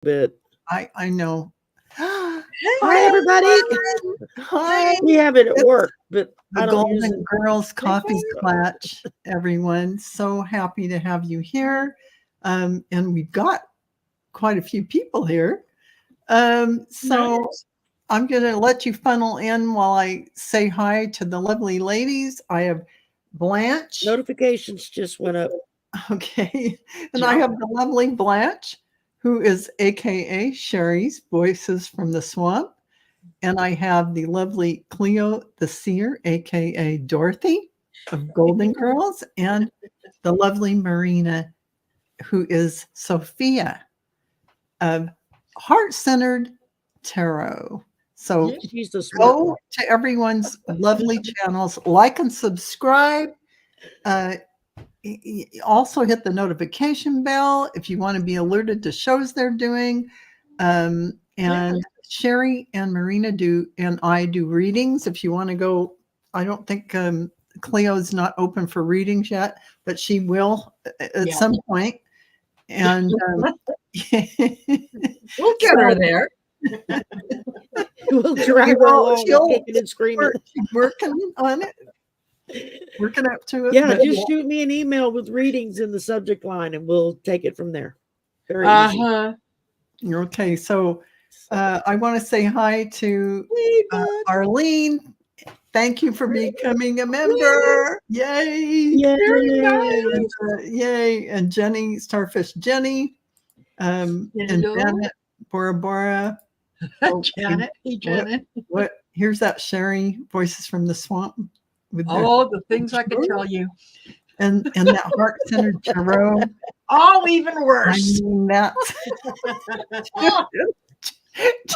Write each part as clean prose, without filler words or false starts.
bit. I know. Hi, everybody. Hi. We have it at work, but The I don't use Golden it. Girls Coffee Klatch, everyone. So happy to have you here. And we've got quite a few people here. So I'm going to let you funnel in while I say hi to the lovely ladies. I have Blanche. Notifications just went up. Okay. And I have the lovely Blanche, who is AKA Shari's Voices from the Swamp. And I have the lovely Cleo the Seer, aka Dorothy of Golden Girls, and the lovely Marina, who is Sophia of Heart Centered Tarot. So go to everyone's lovely channels, like and subscribe. Also hit the notification bell if you want to be alerted to shows they're doing. And Shari and Marina and I do readings. If you want to go, I don't think Cleo's not open for readings yet, but she will at some point. And we'll get her there. We'll drag her along, kicking and screaming. Working on it. Working up to it. Yeah, just shoot me an email with readings in the subject line, and we'll take it from there. Very easy. Okay, so I want to say hi to Arlene. Thank you for becoming a member. Yay! Yay! Yay! And Jenny, Starfish Jenny, and Janet, Bora Bora. Janet, hey Janet. What? Here's that Shari, Voices from the Swamp. With the things I can tell you. And that Heart-Centered Tarot. Oh, even worse. I mean, that's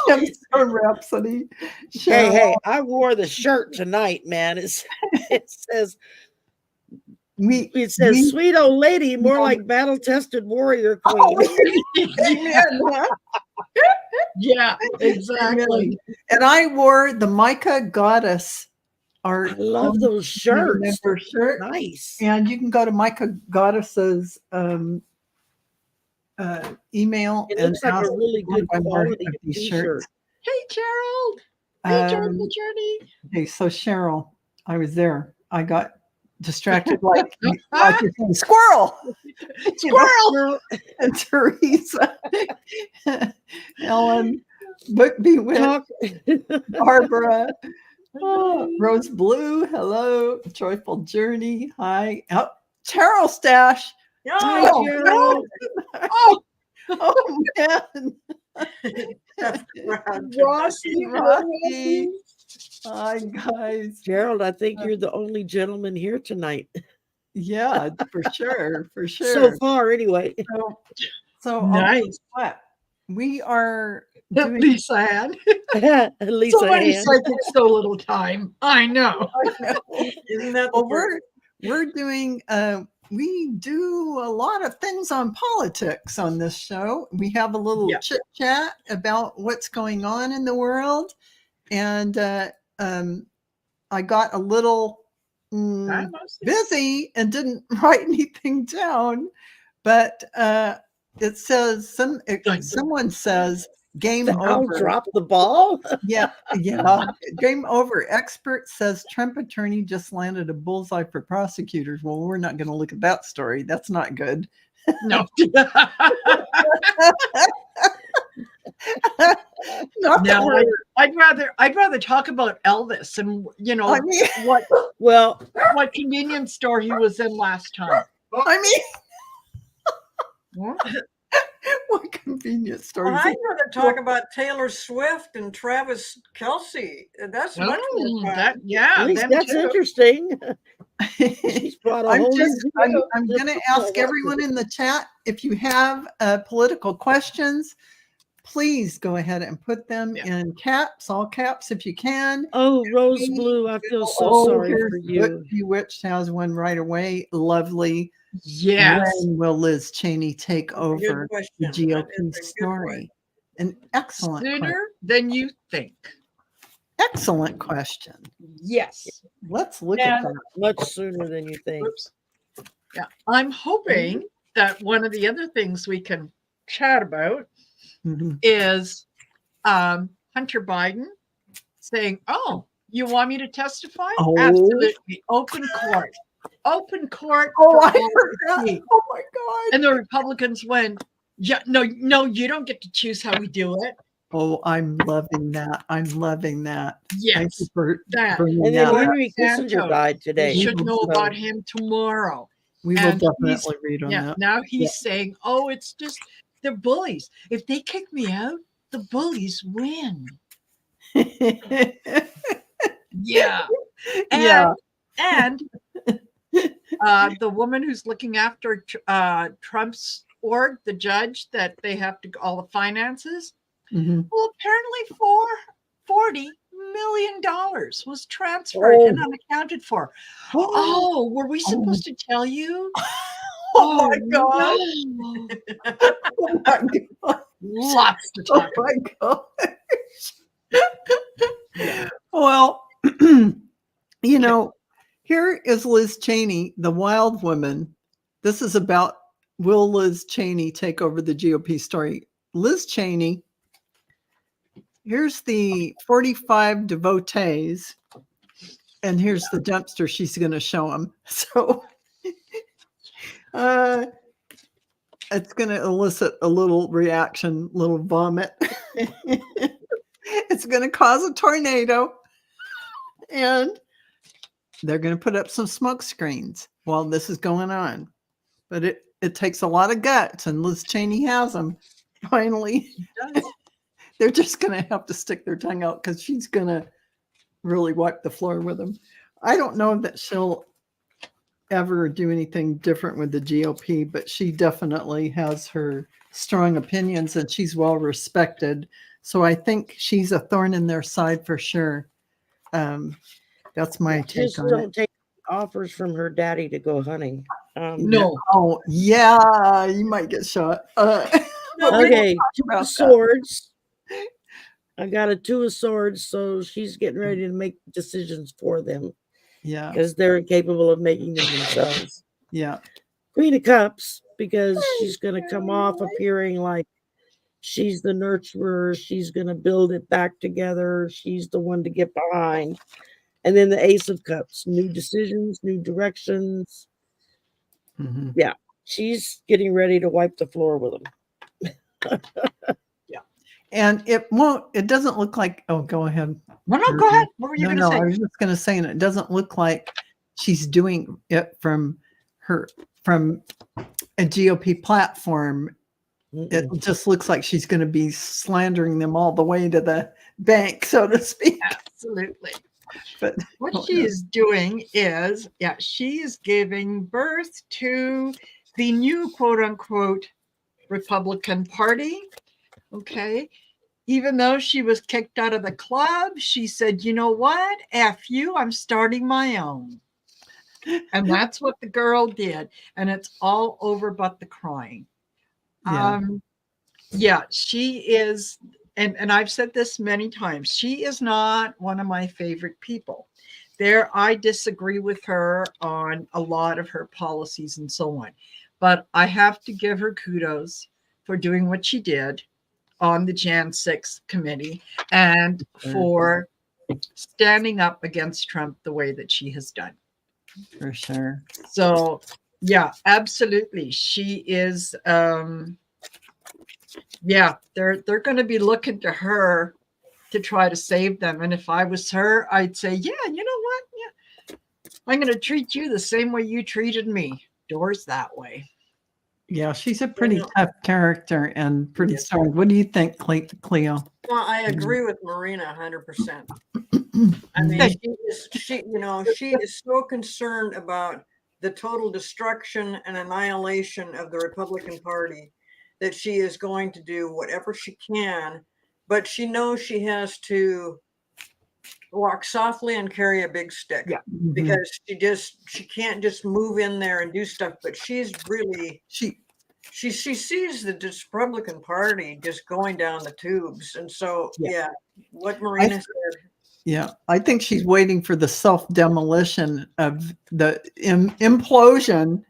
Gemstone Rhapsody. Hey, I wore the shirt tonight, man. It says sweet old lady, more like battle-tested warrior queen. Yeah, exactly. And I wore the Micah Goddess. I love those shirts. Shirt. Nice. And you can go to Micah Goddess's email. It looks like a really good quality of these t-shirt. Hey, Gerald. Hey, Journey. Okay, so Cheryl, I was there. I got distracted like you're saying, squirrel. Squirrel. And Teresa, Ellen, Book Bewitched, Barbara, Rose Blue, hello, Joyful Journey, hi, Tarot Stash. Hi, Gerald. Oh man. Rossi. Hi guys. Gerald, I think you're the only gentleman here tonight. Yeah, for sure. So far, anyway. So nice. What we are doing. At least I had. At least somebody said it's so little time. I know. Isn't that we're doing we do a lot of things on politics on this show. We have a little chit chat about what's going on in the world. And I got a little busy and didn't write anything down. But it says someone says game over. Drop the ball. Yeah. Game over. Expert says Trump attorney just landed a bullseye for prosecutors. Well, we're not going to look at that story. That's not good. No. I'd rather talk about Elvis and what convenience store he was in last time. What convenience store? I'd rather talk about Taylor Swift and Travis Kelce. That's much more fun. At least that's interesting. I'm going to ask everyone in the chat, if you have political questions, please go ahead and put them in caps, all caps if you can. Oh, Rose Blue, I feel so sorry for you. Bewitched has one right away. Lovely. Yes. When will Liz Cheney take over the GOP story? An excellent sooner than you think. Excellent question. Yes. Let's look at that. Much sooner than you think. Oops. Yeah. I'm hoping that one of the other things we can chat about Mhm. is Hunter Biden saying, "Oh, you want me to testify? Oh. Absolutely, open court, open court." Oh, for I all heard to that. see." Oh my God. And the Republicans went, "Yeah, no, you don't get to choose how we do it." Oh, I'm loving that. I'm loving that. Thank you Yes, for that. bringing And then that up. Henry Kissinger Santos, died You today. should know So- about him tomorrow. We will And definitely read on Yeah, that. now he's saying, "Oh, it's just they're bullies. If they kick me out, the bullies win." Yeah. Yeah. And the woman who's looking after Trump's org, the judge that they have to all the finances. Mhm. Well, apparently $40 million was transferred and unaccounted for. Oh, were we supposed to tell you? Oh my God. No. Oh my God. Lots to Oh talk about. my God. Well, you know, here is Liz Cheney, the wild woman. This is about, will Liz Cheney take over the GOP story? Liz Cheney, here's the 45 devotees, and here's the dumpster she's going to show them. So it's going to elicit a little reaction, little vomit. It's going to cause a tornado. And they're going to put up some smoke screens while this is going on. But it takes a lot of guts, and Liz Cheney has them. Finally, they're just going to have to stick their tongue out because she's going to really wipe the floor with them. I don't know that she'll ever do anything different with the GOP, but she definitely has her strong opinions, and she's well respected. So I think she's a thorn in their side for sure. That's my take Just on it. don't take offers from her daddy to go hunting. No. Oh, yeah, you might get shot. Okay, two about of that. swords. I got a two of swords, so she's getting ready to make decisions for them Yeah, because they're incapable of making them themselves. yeah. Queen of Cups, because she's going to come off appearing like she's the nurturer. She's going to build it back together. She's the one to get behind. And then the Ace of Cups, new decisions, new directions. Mhm. Yeah, she's getting ready to wipe the floor with them. And it doesn't look like, oh, go ahead. No, go ahead. What were you going to say? I was just going to say, and it doesn't look like she's doing it from a GOP platform. It just looks like she's going to be slandering them all the way to the bank, so to speak. Absolutely. But What she is doing is, she is giving birth to the new quote unquote Republican Party. Okay. Even though she was kicked out of the club, she said, "You know what? F you, I'm starting my own." And that's what the girl did. And it's all over but the crying. She is, and I've said this many times, she is not one of my favorite people. I disagree with her on a lot of her policies and so on. But I have to give her kudos for doing what she did on the Jan 6 committee and for standing up against Trump the way that she has done. for sure. So, absolutely. She is, they're going to be looking to her to try to save them. And if I was her, I'd say, you know what? Yeah, I'm going to treat you the same way you treated me. Doors that way. Yeah, she's a pretty tough character and pretty strong. What do you think, Cleo? Well, I agree with Marina 100%. I mean, she is so concerned about the total destruction and annihilation of the Republican Party that she is going to do whatever she can, but she knows she has to walk softly and carry a big stick because she can't just move in there and do stuff, but she's really she sees the Republican Party just going down the tubes. And so what Marina said. Yeah, I think she's waiting for the self-demolition of the implosion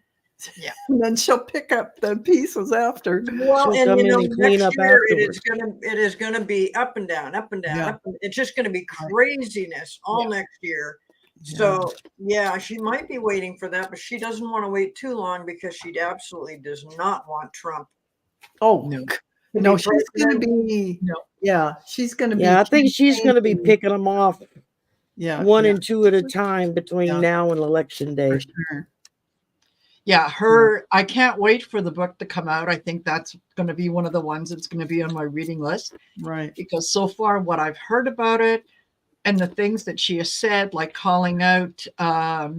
Yeah. And then she'll pick up the pieces after. Well, She'll come in and clean next up year afterwards. it is gonna be up and down, up and down, Yeah. up and it's just gonna be craziness all next year. Yeah. So yeah, she might be waiting for that, but she doesn't want to wait too long because she absolutely does not want Trump. Oh, No. no, be she's going to president. be, No. yeah, she's going to be. Yeah, I think she's going to be campaigning. picking them off Yeah. one yeah, and two at a time between Yeah. now and election day. for sure. Yeah, I can't wait for the book to come out. I think that's going to be one of the ones that's going to be on my reading list Right. because so far what I've heard about it and the things that she has said, like calling out Yeah,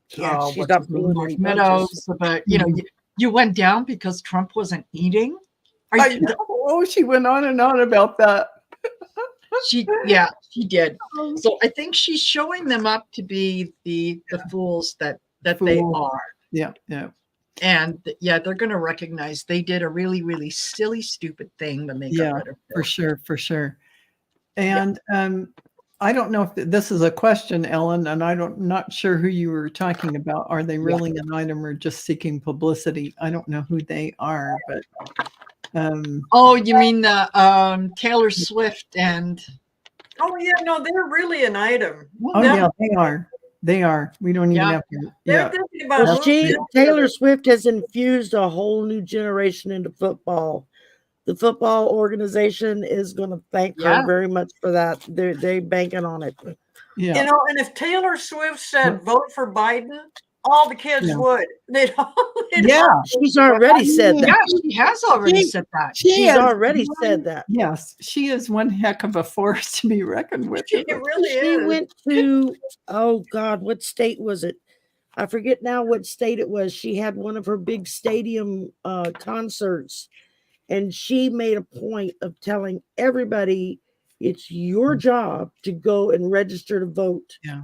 she's what's not his name, pulling Mark any Meadows punches. about, you went down because Trump wasn't eating. I know. Oh, she went on and on about that. She did. So I think she's showing them up to be the fools that they Fools. are. Yeah. Yeah. And they're going to recognize they did a really, really silly, stupid thing when they got rid of For her. sure. For sure. And I don't know if this is a question, Ellen, and not sure who you were talking about. Are they really an item or just seeking publicity? I don't know who they are, but Oh, you mean the Taylor Swift and Oh yeah, no, they're really an item. oh yeah, they are. They are. We don't even have to. They're Yeah. thinking about Well, moving together. Taylor Swift has infused a whole new generation into football. The football organization is going to thank her very much for that. They're banking on it. Yeah. And if Taylor Swift said vote for Biden, all the kids would. They'd all She's already said that. yeah, she has already said that. She's already said that. Yes, she is one heck of a force to be reckoned with. It really She is. went to, oh God, what state was it? I forget now what state it was. She had one of her big stadium concerts, and she made a point of telling everybody it's your job to go and register to vote. Yeah.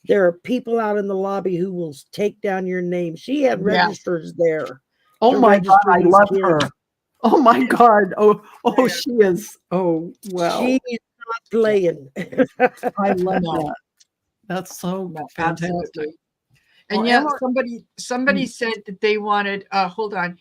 There are people out in the lobby who will take down your name. She had registers there. Oh to my God, register I these love kids. her. Oh my God. Oh, Yeah. she is. Oh, wow. She's not playing. I love No. that. That's so fantastic. Absolutely. And Well, yeah, Emma- somebody said that they wanted, hold on.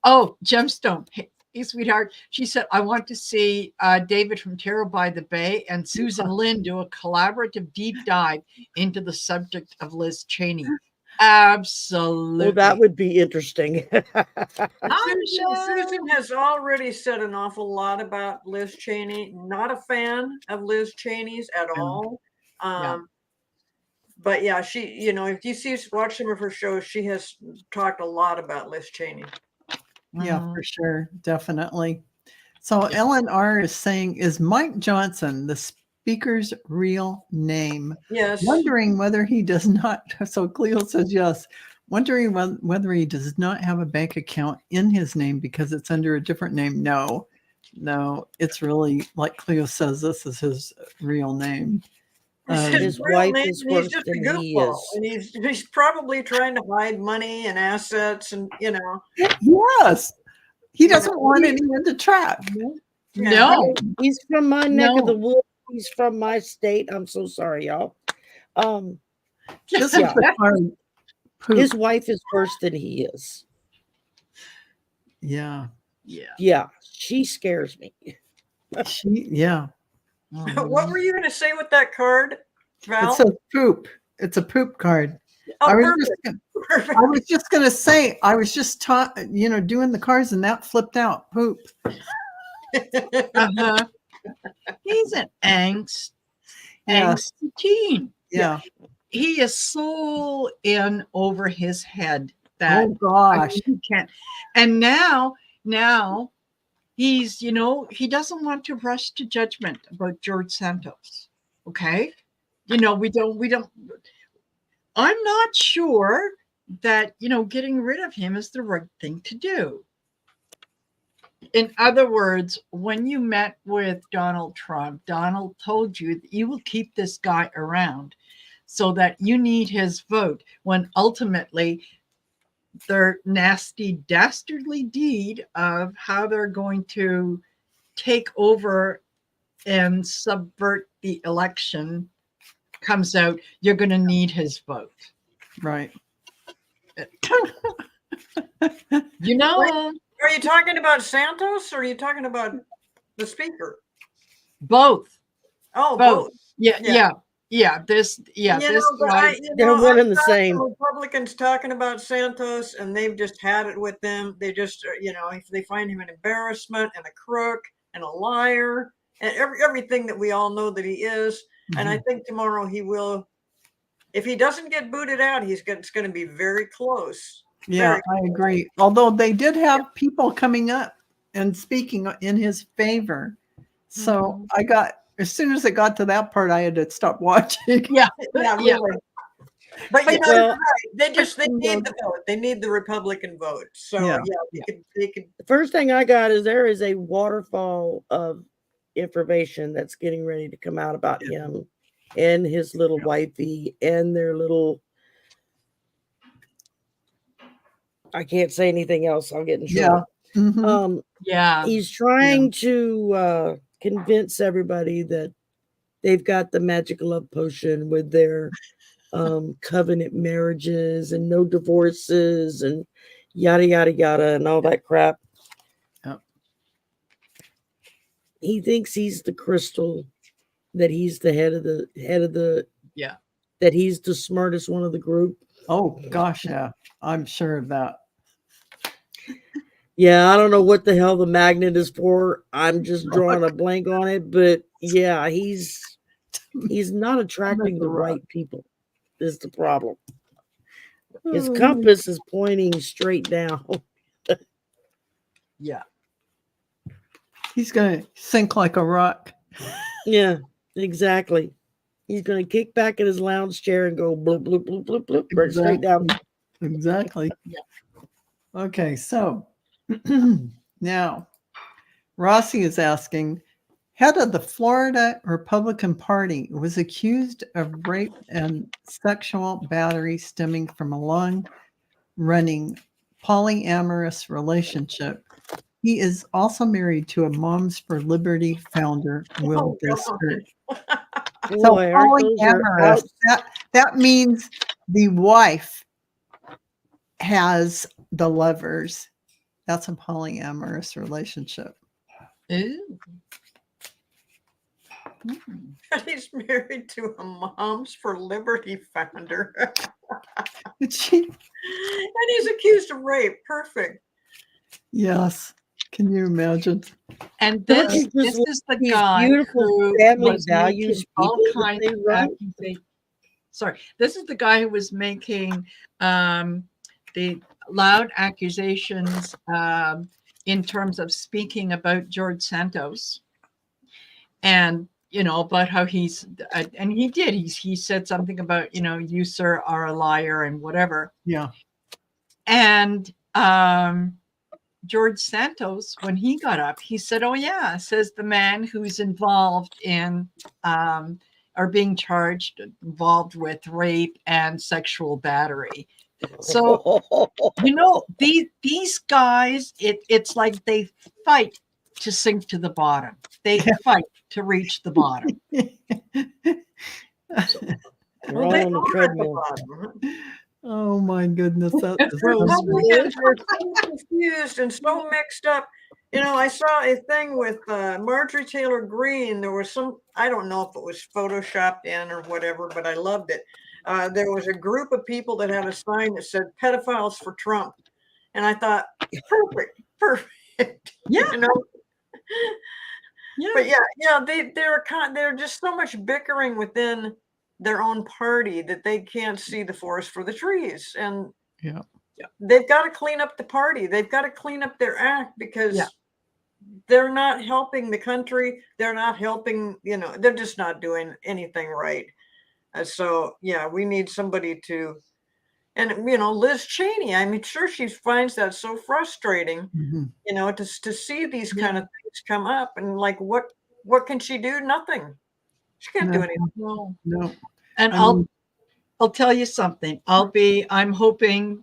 Oh, Gemstone. Hey, sweetheart. She said, I want to see David from Terror by the Bay and Susan Lynn do a collaborative deep dive into the subject of Liz Cheney. Absolutely. Well, that would be interesting. Susan has already said an awful lot about Liz Cheney. Not a fan of Liz Cheney's at all. But yeah, she, if you watch some of her shows, she has talked a lot about Liz Cheney. Yeah, for sure. Definitely. So Ellen R. is saying, is Mike Johnson the speaker's real name? Yes. Wondering whether he does not. So Cleo says yes. Wondering whether he does not have a bank account in his name because it's under a different name. No, it's really, like Cleo says, this is his real name. His real wife name, is and he's worse just a than he goofball, is. and he's probably trying to hide money and assets, and Yes. He doesn't want anyone to track. No. He's from my neck of No. the woods. He's from my state. I'm so sorry, y'all. This Yeah. is the hard poop. His wife is worse than he is. Yeah. Yeah, she scares me. Yeah. What were you going to say with that card, Val? It says poop. It's a poop card. Oh, I perfect. was just going to say, I was just doing the cards and that flipped out. Poop. Uh-huh. He's an angsty teen. Yeah. He is so in over his head that Oh gosh. he can't. And now he's, he doesn't want to rush to judgment about George Santos. Okay. We don't. I'm not sure that, getting rid of him is the right thing to do. In other words, when you met with Donald Trump, Donald told you that you will keep this guy around so that you need his vote, when ultimately their nasty, dastardly deed of how they're going to take over and subvert the election comes out, you're going to need his vote. Right. You know, Are you talking about Santos or are you talking about the speaker? both. Oh, Both. both. Yeah. This You this know, but guy. They're one I've and the got same. some Republicans talking about Santos, and they've just had it with them. They just, if they find him an embarrassment and a crook and a liar and everything that we all know that he is. And I think tomorrow he will. If he doesn't get booted out, it's going to be very close. Yeah, Very I agree. Although they did have people coming up and speaking in his favor. So I got, as soon as it got to that part, I had to stop watching. Yeah. Yeah, Yeah. really. But Well, you're right. They need the vote. They need the Republican vote. So Yeah. they could. The first thing I got is there is a waterfall of information that's getting ready to come out about him and his little wifey and their little. I can't say anything else. I'll get in trouble. Yeah. He's trying to convince everybody that they've got the magic love potion with their covenant marriages and no divorces and yada yada yada and all that crap. Yep. He thinks he's the crystal, that he's the head of the Yeah. that he's the smartest one of the group. Oh gosh, yeah. I'm sure of that. Yeah, I don't know what the hell the magnet is for. I'm just drawing a blank on it, but yeah, he's not attracting the right people. Is the problem. His compass is pointing straight down. Yeah. He's going to sink like a rock. Yeah, exactly. He's going to kick back in his lounge chair and go bloop, bloop, bloop, bloop, bloop, right straight down. Exactly. Yeah. Okay, so now Rossi is asking, head of the Florida Republican Party was accused of rape and sexual battery stemming from a long-running polyamorous relationship. He is also married to a Moms for Liberty founder, Will District. So Boy, aren't those your polyamorous, that means the wife has the lovers. That's a polyamorous relationship. Ooh. He's married to a Moms for Liberty founder. And he's accused of rape. Perfect. Yes. Can you imagine? And this is the guy who family was values making all people kinds that of they run. accusations. Sorry, this is the guy who was making the loud accusations in terms of speaking about George Santos, and about how he's and he did. He said something about you sir are a liar and whatever. Yeah. And George Santos, when he got up, he said, "Oh yeah," says the man who's involved in are being charged involved with rape and sexual battery. So these guys, it's like they fight to sink to the bottom. They fight to reach the bottom. They're all on the treadmill. Oh my goodness. That is Republicans are so confused and so mixed up. I saw a thing with Marjorie Taylor Greene. There was I don't know if it was photoshopped in or whatever, but I loved it. There was a group of people that had a sign that said pedophiles for Trump. And I thought, perfect. Yeah. Yeah. But they're just so much bickering within their own party that they can't see the forest for the trees. And they've got to clean up the party. They've got to clean up their act because they're not helping the country. They're not helping, they're just not doing anything right. So we need somebody to, and Liz Cheney, I'm sure she finds that so frustrating, to see these kind of things come up and like, what can she do? Nothing. She can't do anything. No. And I'll tell you something. I'm hoping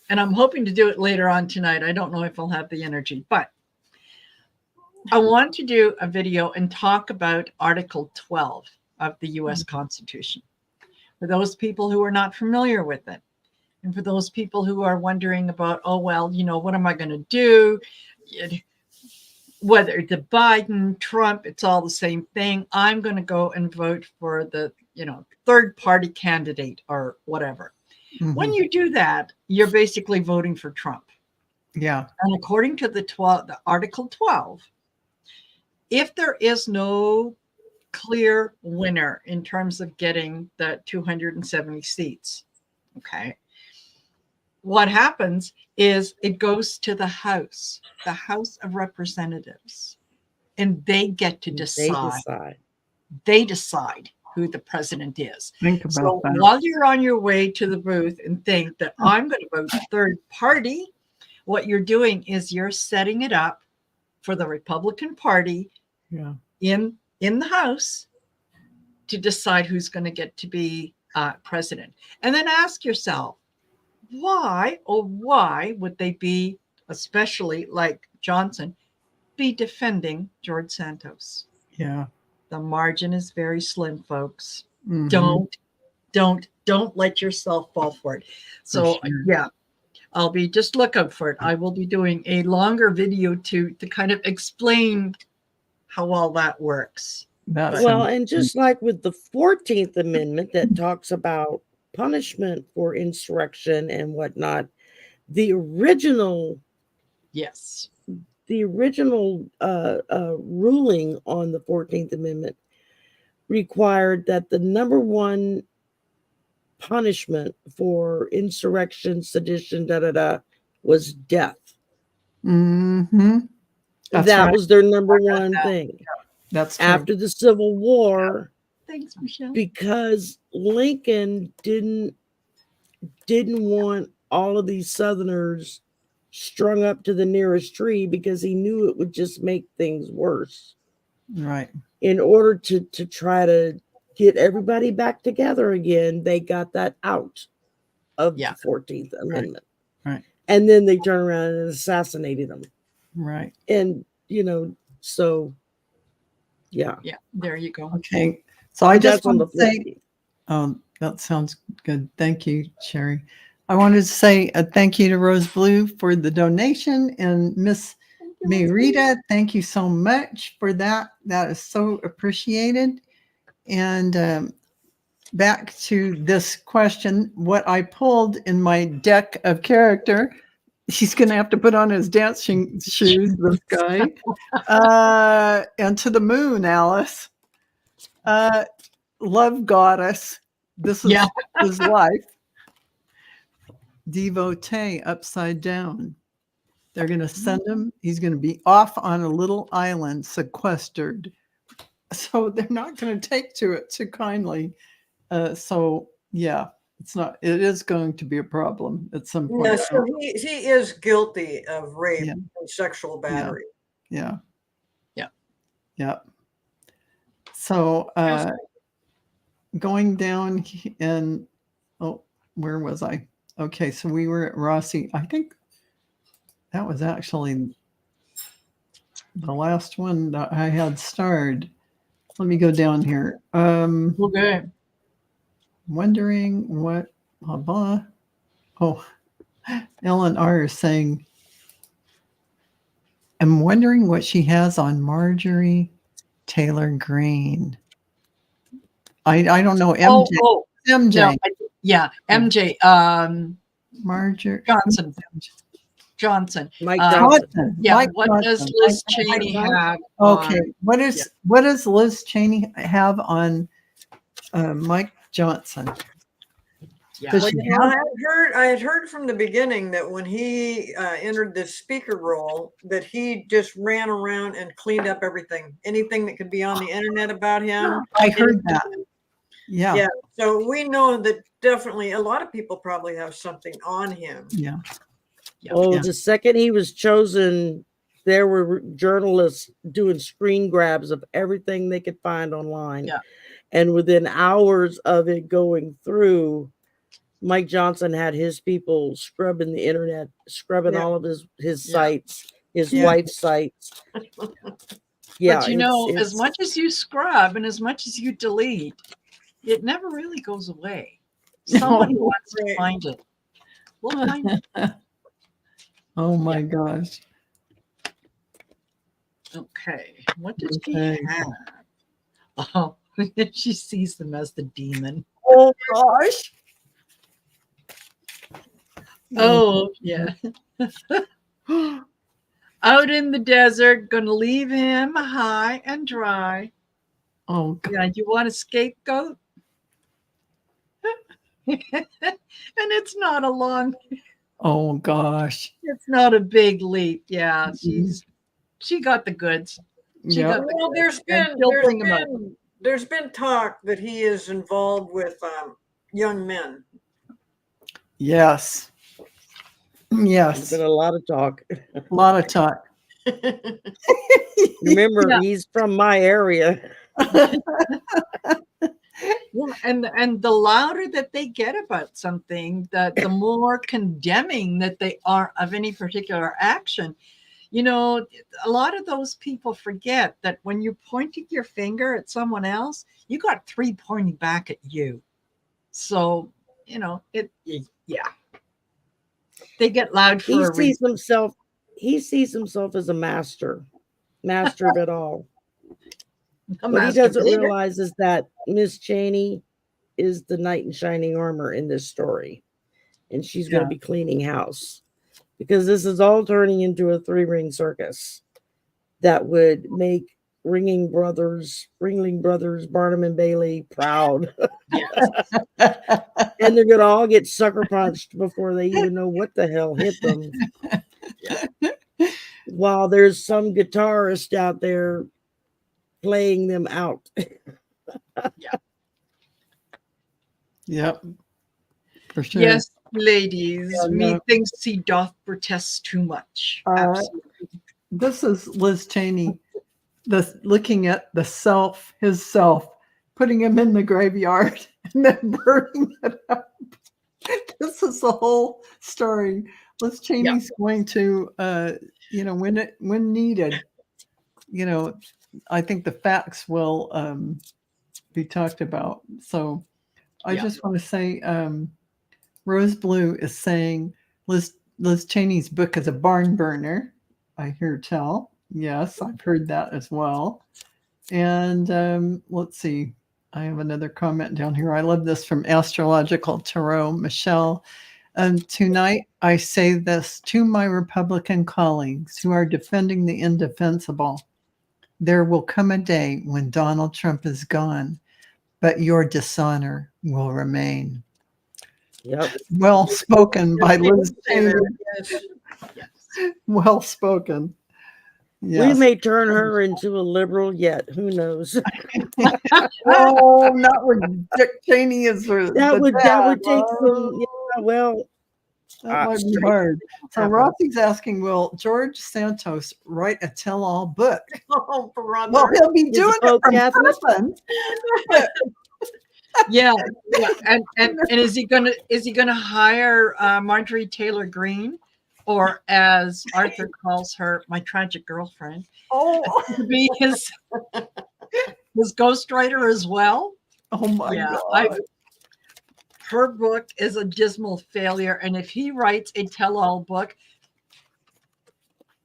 to do it later on tonight. I don't know if I'll have the energy, but I want to do a video and talk about Article 12 of the U.S. Constitution. For those people who are not familiar with it, And for those people who are wondering about, oh, well, you know, what am I going to do? Whether it's Biden, Trump, it's all the same thing. I'm going to go and vote for the, you know, third party candidate or whatever. When you do that, you're basically voting for Trump. Yeah. And according to the Article 12, if there is no clear winner in terms of getting the 270 seats, okay, what happens is it goes to the House of Representatives, and they get to decide. They decide who the president is. Think about So that. while you're on your way to the booth and think that I'm going to vote third party, what you're doing is you're setting it up for the Republican Party in the House to decide who's going to get to be president. And then ask yourself, why would they be, especially like Johnson, be defending George Santos? Yeah. The margin is very slim, folks. Don't let yourself fall for it. So yeah, I'll be just look out for it. I will be doing a longer video to kind of explain how all that works. Well, and just like with the 14th Amendment that talks about punishment for insurrection and whatnot, the original ruling on the 14th Amendment required that the number one punishment for insurrection, sedition, was death. That was their number one thing. That's true. After the Civil War. Thanks, Michelle. Because Lincoln didn't want all of these Southerners strung up to the nearest tree because he knew it would just make things worse. Right. In order to try to get everybody back together again, they got that out of the 14th Amendment. Right. And then they turned around and assassinated them. Right. And, you know, so, yeah. Yeah, there you go. Okay. So I just want to say, that sounds good. Thank you, Shari. I wanted to say a thank you to Rose Blue for the donation, and Miss Mayrita, thank you so much for that. That is so appreciated. And back to this question, what I pulled in my deck of character, he's going to have to put on his dancing shoes, this guy. And to the moon, Alice. Love goddess. This is his life. Devotee upside down. They're going to send him. He's going to be off on a little island, sequestered. So they're not going to take to it too kindly. So yeah, it's not. It is going to be a problem at some point. Yeah, so he is guilty of rape and sexual battery. Yeah. So going down and where was I? Okay, so we were at Rossi. I think that was actually the last one that I had starred. Let me go down here. Okay. Wondering what blah blah. Oh, Ellen R is saying, I'm wondering what she has on Marjorie Taylor Greene. I don't know. MJ. MJ. No, MJ. Marjorie Johnson. Mike Johnson. Yeah. Mike what Johnson. does Liz Cheney have? Okay. What does Liz Cheney have on Mike Johnson? Yeah. I had heard from the beginning that when he entered this speaker role, that he just ran around and cleaned up anything that could be on the internet about him. I heard that. Yeah. Yeah. So we know that definitely a lot of people probably have something on him. Yeah. The second he was chosen, there were journalists doing screen grabs of everything they could find online. Yeah. And within hours of it going through, Mike Johnson had his people scrubbing the internet, scrubbing all of his sites, his wife's sites. But you know, as much as you scrub and as much as you delete, it never really goes away. Somebody wants to find it. We'll find it. Oh my gosh. Okay. What did Okay. she have? Oh, she sees them as the demon. Oh gosh. Oh, yeah. Out in the desert, gonna leave him high and dry. Oh God. Yeah, you want a scapegoat? And it's not a long, Oh gosh. it's not a big leap. Yeah, she got the goods. She Yep. got the Well, goods. And she'll bring 'em up. there's been talk that he is involved with young men. Yes. There's Yes. been a lot of talk. A lot of talk. Remember, Yeah. he's from my area. Yeah, and the louder that they get about something, the more condemning that they are of any particular action. You know, a lot of those people forget that when you're pointing your finger at someone else, you got 3 pointing back at you. So, you know, yeah. They get loud He for a sees reason. himself as a master of it all. A What he doesn't masturbator. realize is that Miss Cheney is the knight in shining armor in this story, and she's going Yeah. to be cleaning house, because this is all turning into a 3-ring circus that would make Ringling Brothers, Barnum and Bailey proud. Yes. And they're going to all get sucker punched before they even know what the hell hit them. While there's some guitarist out there playing them out. Yep. For sure. Yes, ladies, Yeah, no. methinks he doth protest too much. Absolutely. This is Liz Cheney, looking at the self, his self, putting him in the graveyard and then burning it up. This is the whole story. Liz Cheney's going to, when needed, I think the facts will be talked about. So I just want to say, Rose Blue is saying Liz Cheney's book is a barn burner. I hear tell. Yes, I've heard that as well. And let's see. I have another comment down here. I love this from Astrological Tarot, Michelle. Tonight, I say this to my Republican colleagues who are defending the indefensible. There will come a day when Donald Trump is gone, but your dishonor will remain. Yep. Well spoken by Liz Cheney. Well spoken. Yes. We may turn her into a liberal yet. Who knows? Oh, not when Dick Cheney is That would take some. Yeah, well, that might be hard. So Rossi's asking, will George Santos write a tell-all book? Oh, brother. Well, he'll be Is doing Pope it from Catholic? prison. Yeah. And is he gonna hire Marjorie Taylor Greene, or as Arthur calls her, my tragic girlfriend, to be his ghostwriter as well? Oh my God. Her book is a dismal failure, and if he writes a tell-all book,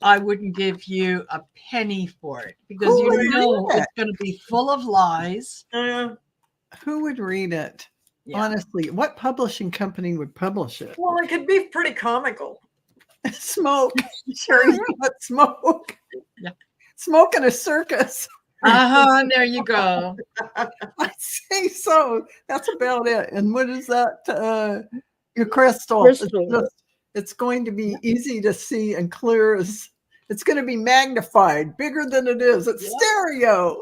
I wouldn't give you a penny for it, because Who would you know read it? it's going to be full of lies. Who would read it? Yeah. Honestly, what publishing company would publish it? Well, it could be pretty comical. Smoke. Sure, what smoke? Yeah. Smoke in a circus. There you go. I say so. That's about it. And what is that? Your crystal. It's going to be easy to see and clear as it's going to be magnified, bigger than it is. It's stereo.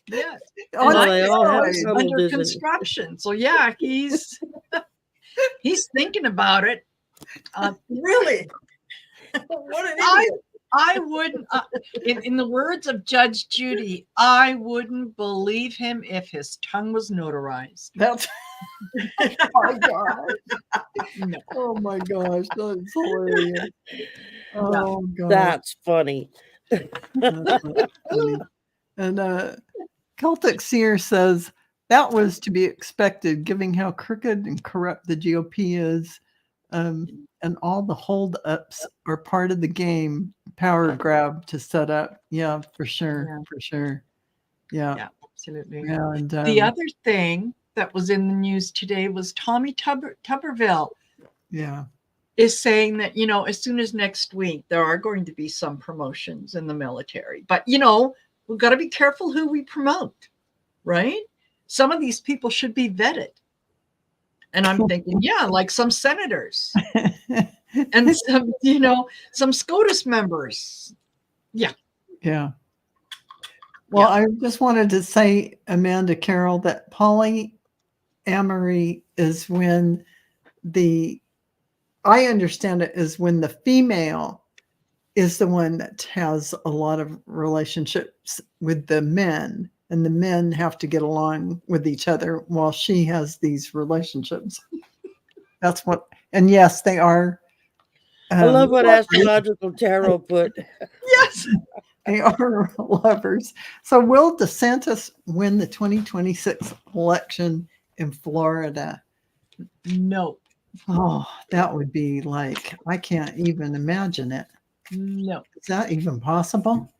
Yes. they all have subtle Under vision. construction. So yeah, he's thinking about it. Really? What an idiot. I wouldn't, in the words of Judge Judy, I wouldn't believe him if his tongue was notarized. That's oh my God. No. Oh my gosh, that's hilarious. Oh God. That's funny. That's funny. And Celtic Seer says that was to be expected, given how crooked and corrupt the GOP is. And all the holdups are part of the game. Power grab to set up. Yeah, for sure. Yeah. For sure. Yeah. Yeah, absolutely. Yeah, and The other thing that was in the news today was Tommy Tuberville yeah. is saying that, you know, as soon as next week, there are going to be some promotions in the military. But, you know, we've got to be careful who we promote, right? Some of these people should be vetted. And I'm thinking, yeah, like some senators and some, you know, some SCOTUS members. Yeah. Yeah. Well, I just wanted to say, Amanda Carroll, that polyamory is when I understand it is when the female is the one that has a lot of relationships with the men, and the men have to get along with each other while she has these relationships. That's what, and yes, they are. I love what Astrological Tarot put. Yes. They are lovers. So will DeSantis win the 2026 election in Florida? No. Oh, that would be like, I can't even imagine it. No. Is that even possible?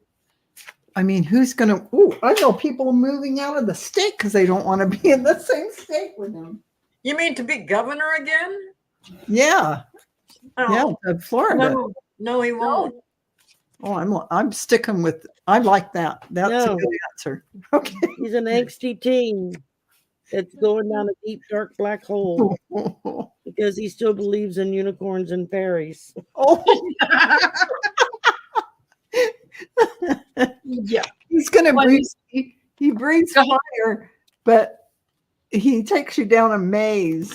I mean, who's going to, oh, I know people moving out of the state because they don't want to be in the same state with them. You mean to be governor again? Yeah. Oh, Yeah, Florida. no, he won't. Oh, I'm sticking with, I like that. That's a No. good answer. Okay. He's an angsty teen that's going down a deep, dark black hole because he still believes in unicorns and fairies. Oh, Yeah. he's going to What breathe. is- He breathes Go ahead. fire, but he takes you down a maze,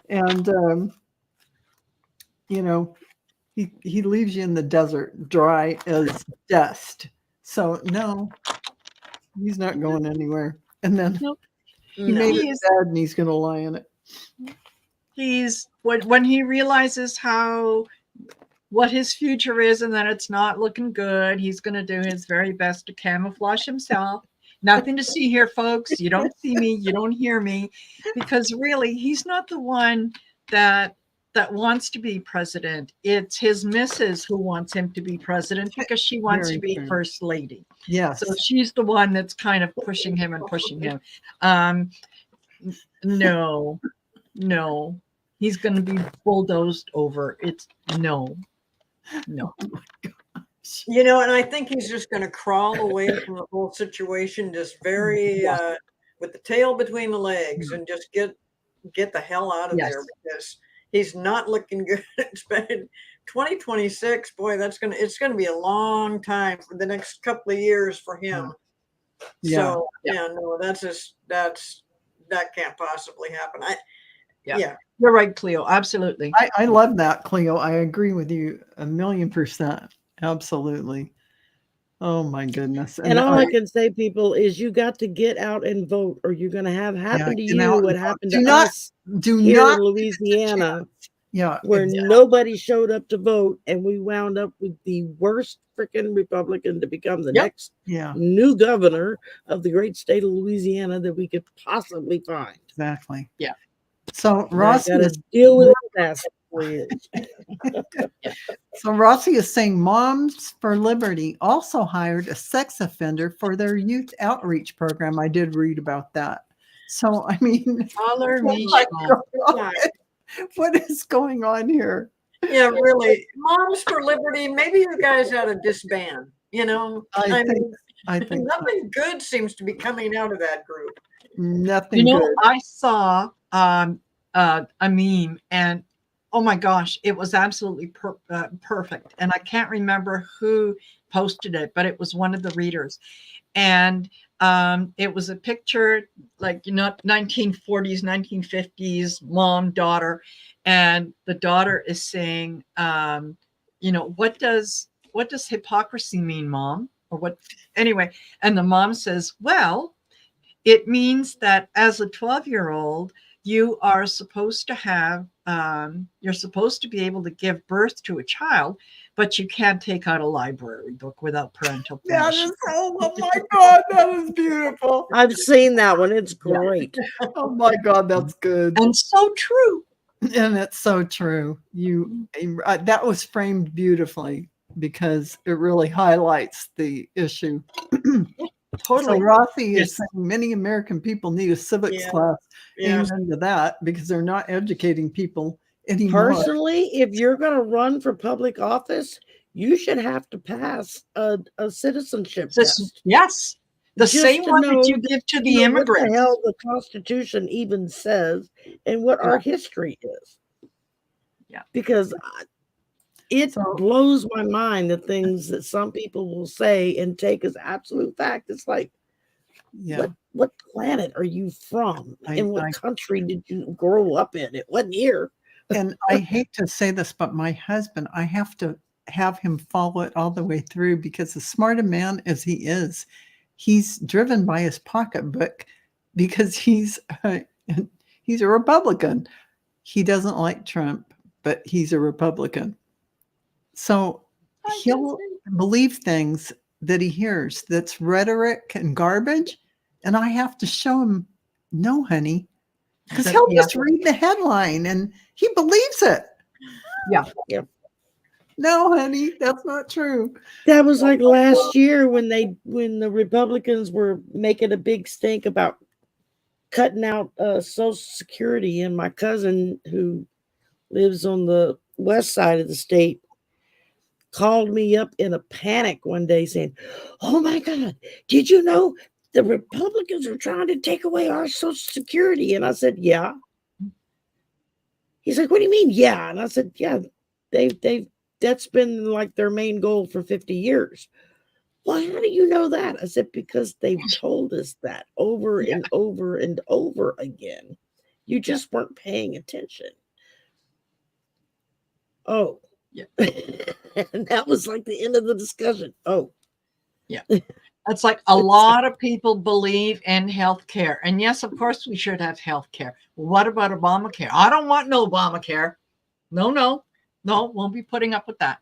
and you know, he leaves you in the desert, dry as dust. So no, he's not going anywhere. And then Nope. he No. made He it is- bad, and he's going to lie in it. He's when he realizes what his future is and that it's not looking good, he's going to do his very best to camouflage himself. Nothing to see here, folks. You don't see me, you don't hear me, because really he's not the one that wants to be president. It's his missus who wants him to be president because she wants Very to be true. first lady. Yes. So she's the one that's kind of pushing him. No, he's going to be bulldozed over. It's no. You know, and I think he's just going to crawl away from the whole situation, just very with the tail between the legs, and just get the hell out of Yes. there, because he's not looking good. It's been 2026. Boy, it's going to be a long time for the next couple of years for him. Yeah. So Yeah. yeah, no, that can't possibly happen. Yeah. You're right, Cleo. Absolutely. I love that, Cleo. I agree with you 1,000,000%. Absolutely. Oh my goodness. And all I can say, people, is you got to get out and vote, or you're going to have happen to get out you and what vote. happened Do to not- us do here not in Louisiana, yeah, where exactly. nobody showed up to vote, and we wound up with the worst freaking Republican to become the Yep. next Yeah, new governor of the great state of Louisiana that we could possibly find. exactly. Yeah. So Rossi Rossi got is to deal with that. For years. So Rossi is saying Moms for Liberty also hired a sex offender for their youth outreach program. I did read about that. So, I mean, Holler me, my Sean. God, what is going on here? Yeah, really. Moms for Liberty. Maybe you guys ought to disband. You know, I think nothing good seems to be coming out of that group. nothing You know, good. I saw a meme, and oh my gosh, it was absolutely perfect. And I can't remember who posted it, but it was one of the readers. And it was a picture, like, 1940s, 1950s, mom, daughter. And the daughter is saying, what does hypocrisy mean, Mom? Or what? Anyway, and the mom says, well, it means that as a 12-year-old, you are supposed to have, you're supposed to be able to give birth to a child, but you can't take out a library book without parental That permission. is, oh my God, that is beautiful. I've seen that one. It's great. Oh my God, that's good. And so true. And it's so true. That was framed beautifully because it really highlights the issue. Totally. So Rossi Yes. is saying many American people need a civics Yeah. class. Yeah. Amen to that, because they're not educating people anymore. Personally, if you're going to run for public office, you should have to pass a citizenship test. Yes. The Just same to one know that you give to the what the immigrants. hell the Constitution even says and what our history is. Yeah. Because it So- blows my mind the things that some people will say and take as absolute fact. It's like, Yeah. what planet are you from? In what I- country did you grow up in? It wasn't here. And I hate to say this, but my husband, I have to have him follow it all the way through, because as smart a man as he is, he's driven by his pocketbook, because he's a Republican. He doesn't like Trump, but he's a Republican. So he'll believe things that he hears that's rhetoric and garbage. And I have to show him, no, honey, because he'll just read the headline and he believes it. Yeah. Yep. No, honey, that's not true. That was like last year when the Republicans were making a big stink about cutting out Social Security, and my cousin, who lives on the west side of the state, called me up in a panic one day saying, "Oh my God, did you know the Republicans are trying to take away our Social Security?" And I said, "Yeah." He's like, "What do you mean, yeah?" And I said, "Yeah, they've that's been like their main goal for 50 years. Well, how do you know that? I said, because they've told us that over and over and over again. You just weren't paying attention. Oh. Yeah. And that was like the end of the discussion. Oh. Yeah. It's like a lot of people believe in health care. And yes, of course, we should have health care. What about Obamacare? I don't want no Obamacare. No, won't be putting up with that.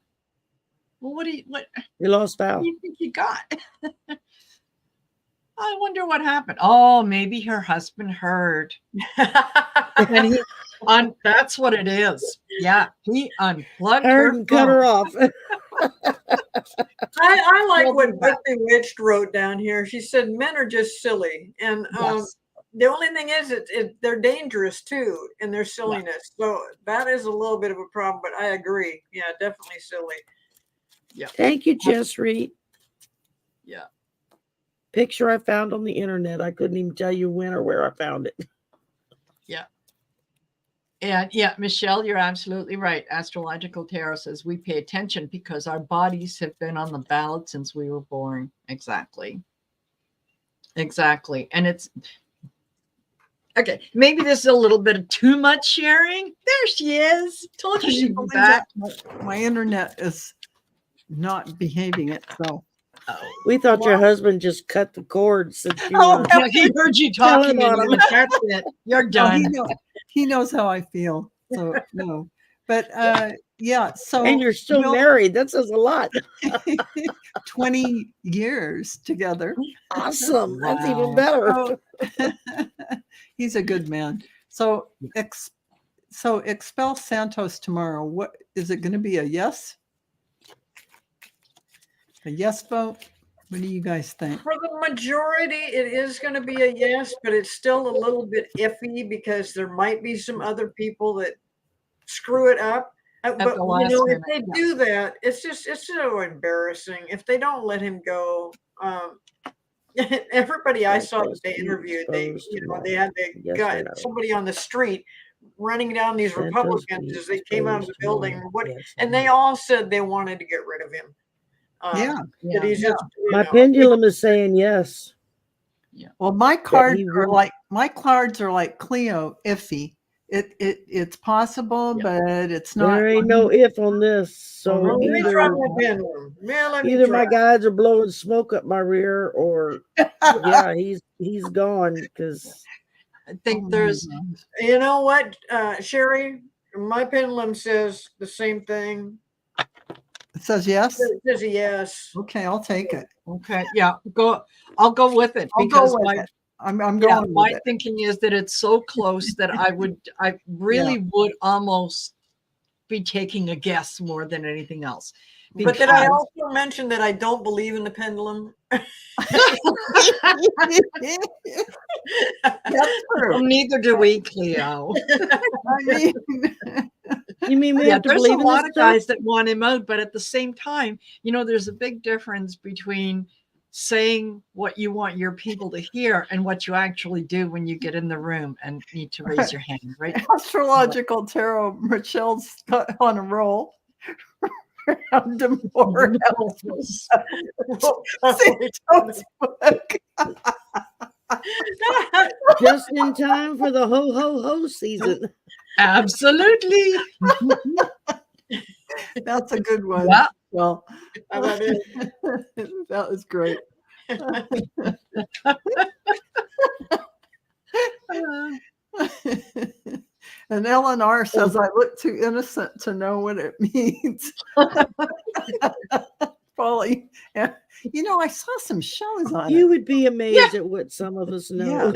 Well, what you lost Val. do you think you got? I wonder what happened. Oh, maybe her husband heard. And that's what it is. Yeah, he unplugged her and cut her off. I like what But Bewitched wrote down here. She said men are just silly, and the only thing is, they're dangerous too in their silliness. So that is a little bit of a problem. But I agree. Yeah, definitely silly. Yeah. Thank you, Jess Reed. Yeah. Picture I found on the internet. I couldn't even tell you when or where I found it. Yeah. And yeah, Michelle, you're absolutely right. Astrological Tarot says we pay attention because our bodies have been on the ballot since we were born. Exactly. And it's okay. Maybe this is a little bit of too much sharing. There she is. Told you she'd be back. My internet is not behaving it. So We thought your husband just cut the cord since you Oh, were yeah, he heard you talking. telling on And that's it. You're no, done. he knows how I feel. So no, but yeah. So and you're still married. That says a lot. 20 years together. Awesome. That's Wow. even better. So, he's a good man. So expel Santos tomorrow. What is it going to be? A yes? A yes vote? What do you guys think? For the majority, it is going to be a yes, but it's still a little bit iffy because there might be some other people that screw it up. But the last if minute, they do that, it's so embarrassing. If they don't let him go, everybody I saw that they interviewed, they had got somebody on the street running down these Republicans as they came out of the building. And they all said they wanted to get rid of him. That he's just, My pendulum is saying yes. Yeah. Well, my cards are like Cleo, iffy. It's possible, but it's not. There ain't no if on this. So either my guides are blowing smoke up my rear, or he's gone, because I think there's. You know what, Shari? My pendulum says the same thing. It says yes. It says yes. Okay, I'll take it. Okay, yeah, I'll go with it I'm Yeah, going my with it. thinking is that it's so close that I really would almost be taking a guess more than anything else. But did I Because- also mention that I don't believe in the pendulum? That's Well, true. neither do we, Cleo. I mean, You mean we Yeah, have to there's a believe in this lot of stuff? guys that want him out, but at the same time, you know, there's a big difference between saying what you want your people to hear and what you actually do when you get in the room and need to raise your hand, right? astrological tarot, Michelle's on a roll. Round to more book. Just in time for the ho ho ho season. Absolutely. That's a good one. Yeah. Well, How about it? that was great. And Eleanor says, I look too innocent to know what it means. Polly, you know, I saw some shows on You it. would be amazed at what some of us know.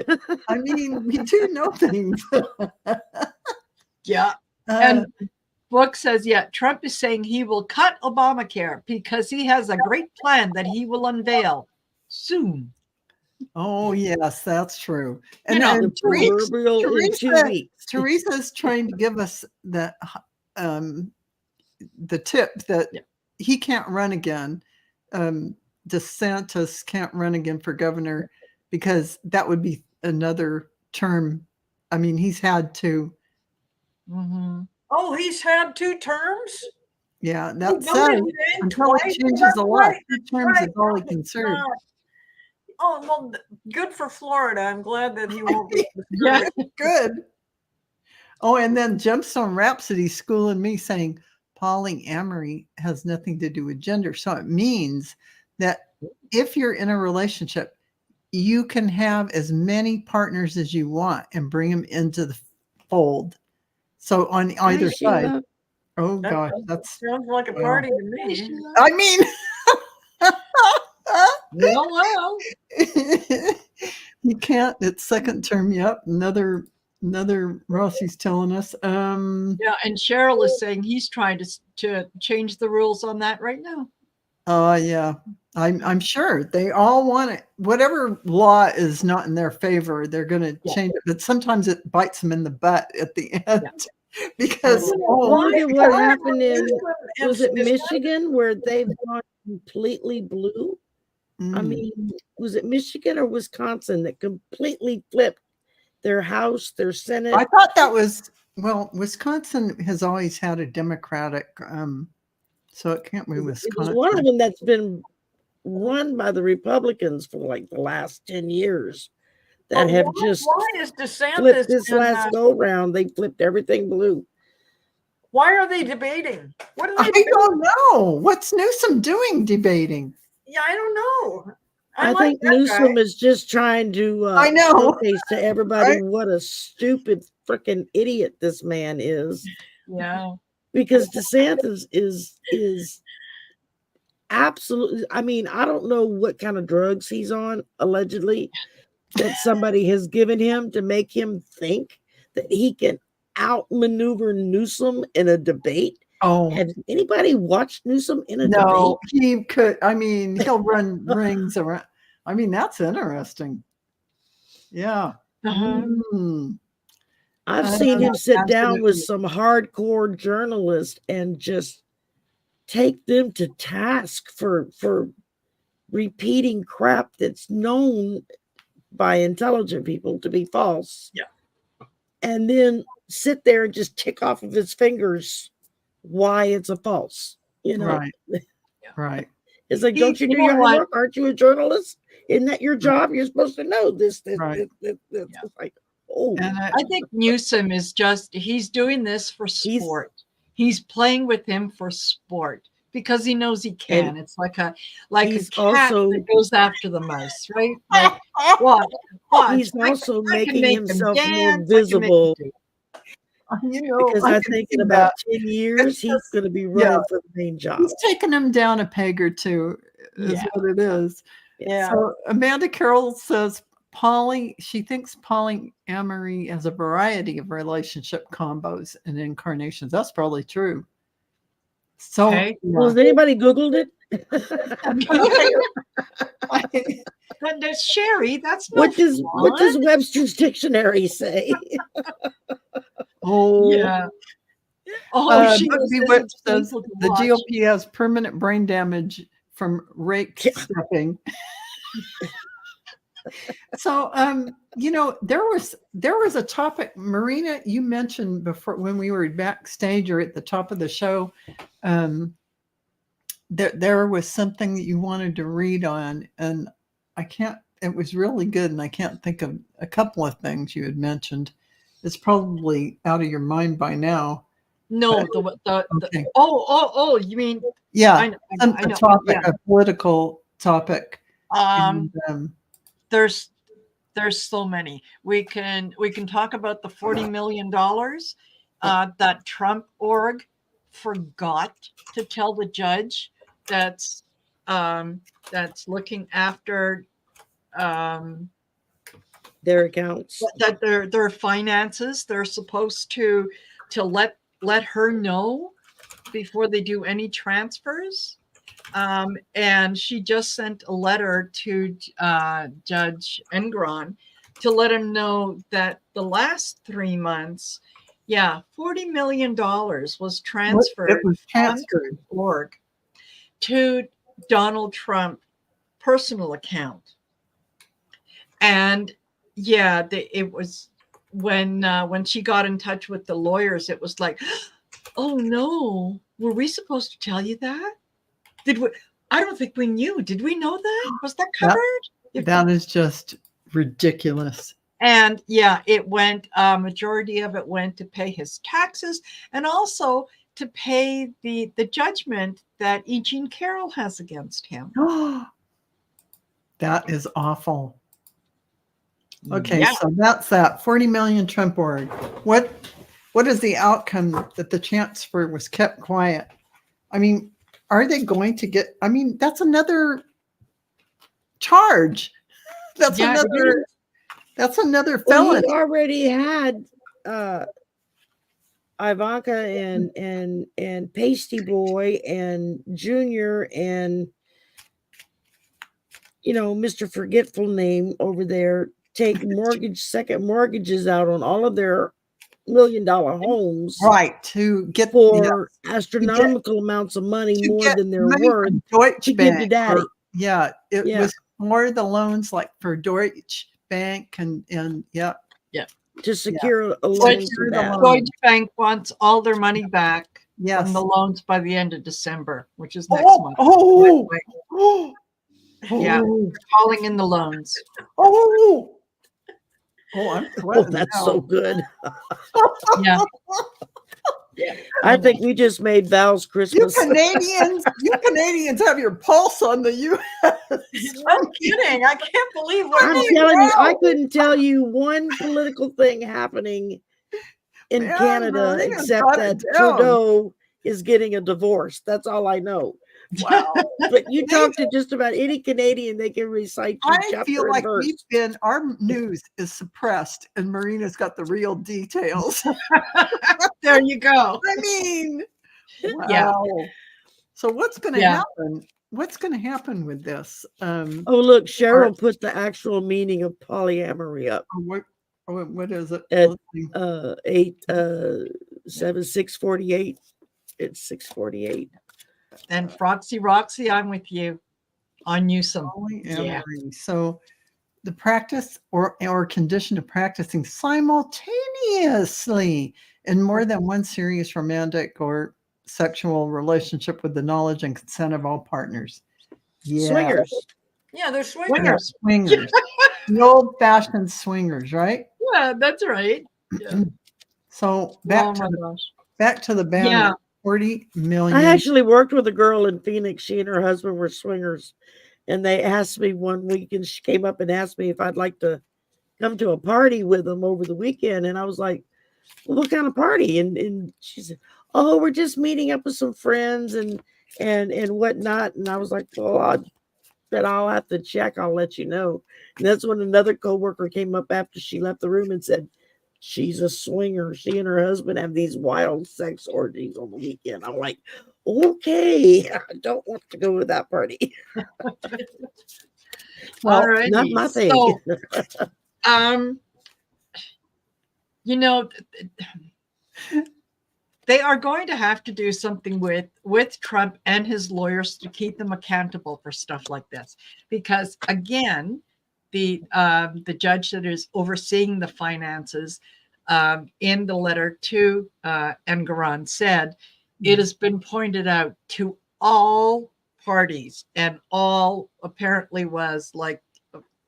I mean, we do know things. Yeah. And Book says, yeah, Trump is saying he will cut Obamacare because he has a great plan that he will unveil soon. Oh, yes, that's true. You And know, then The proverbial in 2 weeks. Teresa's trying to give us the tip that he can't run again. DeSantis can't run again for governor because that would be another term. I mean, he's had to. Mm-hmm. Oh, he's had 2 terms? Yeah, Oh, that's no, it. he didn't. Until he Twice? changes That's a lot. right. 2 terms Right. is all he can serve. Oh, well, good for Florida. I'm glad that he won't be. Yeah. Good. Oh, and then Gemstone Rhapsody schooling me saying polyamory has nothing to do with gender. So it means that if you're in a relationship, you can have as many partners as you want and bring them into the fold. So on either Hi, side. Sheila. Oh gosh, that's Sounds like a party to me. I mean Well. you can't. It's second term. Yep. Another Rossi's telling us. Yeah, and Cheryl is saying he's trying to change the rules on that right now. Yeah. I'm sure they all want it. Whatever law is not in their favor, they're going to change it. But sometimes it bites them in the butt at the end because Look at what happened in, was it Is- Michigan where they've gone completely blue? I mean, was it Michigan or Wisconsin that completely flipped their House, their Senate? I thought that was, well, Wisconsin has always had a Democratic, so it can't be It was Wisconsin. one of them that's been run by the Republicans for like the last 10 years that But have why- just why is DeSantis flipped this in, last go round. They flipped everything blue. why are they debating? What are they I doing? don't know. What's Newsom doing debating? Yeah, I don't know. I like think that Newsom guy. is just trying to I know. showcase to everybody Right? what a stupid freaking idiot this man is. Yeah. Because DeSantis is absolutely, I mean, I don't know what kind of drugs he's on, allegedly, that somebody has given him to make him think that he can outmaneuver Newsom in a debate. Oh, Has anybody watched Newsom in a no, debate? he could. I mean, he'll run rings around. I mean, that's interesting. Yeah. Uh-huh. I've I seen know, him sit down absolutely. with some hardcore journalists and just take them to task for repeating crap that's known by intelligent people to be false. Yeah. And then sit there and just tick off of his fingers why it's a false. You know, Right. Right. it's like, don't you do You know your what? homework? Aren't you a journalist? Isn't that your job? You're supposed to know this. Right. It's Yeah. like, oh, And I think Newsom is he's doing this for sport. He's playing with him for sport because he knows he can. And It's like a he's cat also- that goes after the mouse, right? Like, watch. he's also I can making make him himself more dance, I can make him visible. do- you know, Because I think in about 10 years, It's he's just- going to be running for the main job. he's taking him down a peg or two, is Yeah. what it is. Yeah. So Amanda Carroll says she thinks polyamory has a variety of relationship combos and incarnations. That's probably true. So, Okay. Well, has anybody Googled it? But there's Shari. That's no What does fun. Webster's dictionary say? oh, Yeah. Oh, she Book was Bewitched says painful to the watch. GOP has permanent brain damage from rake stepping. So, there was a topic, Marina, you mentioned before when we were backstage or at the top of the show, there was something that you wanted to read on, and it was really good, and I can't think of a couple of things you had mentioned. It's probably out of your mind by now. No, Okay. You mean Yeah, I know. a topic, a political topic. Um, And, there's so many. We can talk about the $40 million that Trump org forgot to tell the judge that's looking after Their accounts. that their finances. They're supposed to let her know before they do any transfers. And she just sent a letter to Judge Engron to let him know that the last 3 months, $40 million was transferred. It was transferred. Org to Donald Trump personal account. And it was when she got in touch with the lawyers, it was like, oh no, were we supposed to tell you that? Did we? I don't think we knew. Did we know that? Was that covered? That is just ridiculous. And it went, majority of it went to pay his taxes and also to pay the judgment that E. Jean Carroll has against him. That is awful. Okay, so that's that 40 million Trump org. What is the outcome that the transfer was kept quiet? I mean, are they going to get? I mean, that's another charge. That's another felony. Well, you already had Ivanka and Pasty Boy and Junior and Mr. Forgetful Name over there take second mortgages out on all of their $1 million homes, right? To get for astronomical amounts of money, more than they're worth, to give to Daddy. It was more the loans, like for Deutsche Bank and to secure a loan for that. Deutsche Bank wants all their money back from the loans by the end of December, which is next month. Calling in the loans. That's so good. Yeah. I think we just made Val's Christmas. You Canadians have your pulse on the U.S. I'm kidding. I can't believe what I'm telling you, I couldn't tell you one political thing happening in Canada except that Trudeau is getting a divorce. That's all I know. Wow. But you talk to just about any Canadian, they can recite you I feel like our news is suppressed and Marina's got the real details. There you go. I mean, wow. So what's going to happen? What's going to happen with this? Look, Cheryl put the actual meaning of polyamory up. What is it? At 648. It's 648. And Roxy, I'm with you on Newsom. So the practice or condition of practicing simultaneously in more than one serious romantic or sexual relationship with the knowledge and consent of all partners. Swingers. Yeah, they're swingers. Swingers. The old-fashioned swingers, right? Yeah, that's right. Yeah. So back to the band. Yeah. 40 million. I actually worked with a girl in Phoenix. She and her husband were swingers. And they asked me one week, and she came up and asked me if I'd like to come to a party with them over the weekend. And I was like, well, what kind of party? And she said, oh, we're just meeting up with some friends and whatnot. And I was like, well, but I'll have to check. I'll let you know. And that's when another coworker came up after she left the room and said, she's a swinger. She and her husband have these wild sex orgies on the weekend. I'm like, okay, I don't want to go to that party. Well, Alrighty. Not my thing. So, you know, they are going to have to do something with Trump and his lawyers to keep them accountable for stuff like this, because again, the judge that is overseeing the finances in the letter to Engoron said it has been pointed out to all parties, and all apparently was like